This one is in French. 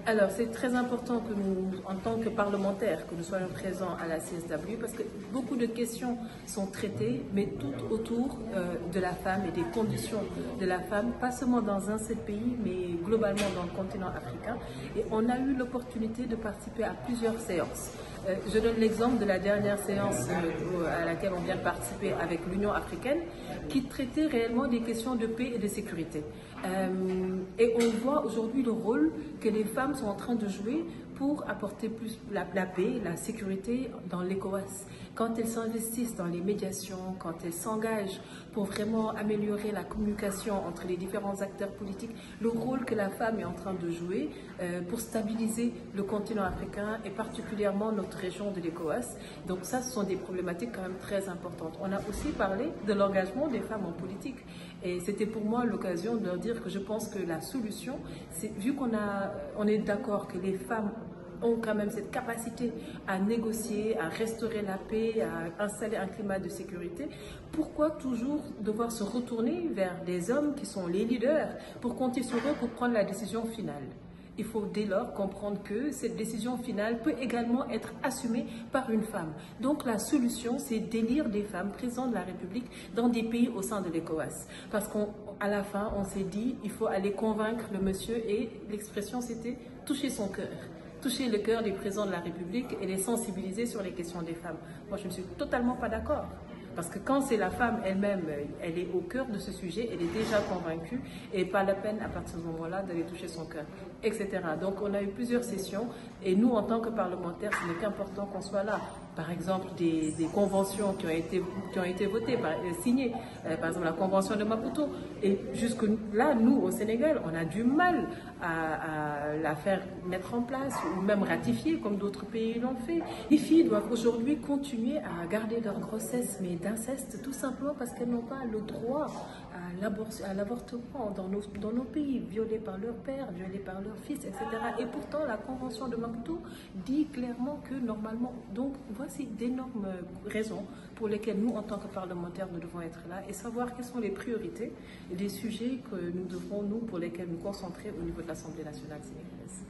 Alors, c'est très important que nous, en tant que parlementaires, que nous soyons présents à la CSW parce que beaucoup de questions sont traitées, mais tout autour de la femme et des conditions de la femme, pas seulement dans un seul pays, mais globalement dans le continent africain. Et on a eu l'opportunité de participer à plusieurs séances. Je donne l'exemple de la dernière séance à laquelle on vient de participer avec l'Union africaine, qui traitait réellement des questions de paix et de sécurité. Et on voit aujourd'hui le rôle que les femmes sont en train de jouer pour apporter plus la paix, la sécurité dans l'ECOWAS. Quand elles s'investissent dans les médiations, quand elles s'engagent pour vraiment améliorer la communication entre les différents acteurs politiques, le rôle que la femme est en train de jouer pour stabiliser le continent africain et particulièrement notre région de l'ECOWAS. Donc ça, ce sont des problématiques quand même très importantes. On a aussi parlé de l'engagement des femmes en politique et c'était pour moi l'occasion de leur dire que je pense que la solution, c'est vu on est d'accord que les femmes ont quand même cette capacité à négocier, à restaurer la paix, à installer un climat de sécurité, pourquoi toujours devoir se retourner vers des hommes qui sont les leaders pour compter sur eux pour prendre la décision finale? Il faut dès lors comprendre que cette décision finale peut également être assumée par une femme. Donc la solution, c'est d'élire des femmes présidentes de la République dans des pays au sein de l'ECOWAS. Parce qu'à la fin, on s'est dit, il faut aller convaincre le monsieur et l'expression c'était toucher son cœur. Toucher le cœur des présidents de la République et les sensibiliser sur les questions des femmes. Moi, je ne suis totalement pas d'accord. Parce que quand c'est la femme elle-même, elle est au cœur de ce sujet, elle est déjà convaincue et pas la peine à partir de ce moment-là d'aller toucher son cœur, etc. Donc on a eu plusieurs sessions et nous, en tant que parlementaires, ce n'est qu'important qu'on soit là. Par exemple, des conventions qui ont été votées, signées, par exemple la convention de Maputo. Et jusque là, nous, au Sénégal, on a du mal à la faire mettre en place ou même ratifier comme d'autres pays l'ont fait. Les filles doivent aujourd'hui continuer à garder leur grossesse, mais d'inceste, tout simplement parce qu'elles n'ont pas le droit à l'avortement dans nos pays, violées par leur père, violées par leur fils, etc. Et pourtant, la convention de Maputo dit clairement que normalement, donc voici d'énormes raisons pour lesquelles nous, en tant que parlementaires, nous devons être là et savoir quelles sont les priorités et les sujets que nous devrons, nous, pour lesquels nous concentrer au niveau de l'Assemblée nationale sénégalaise.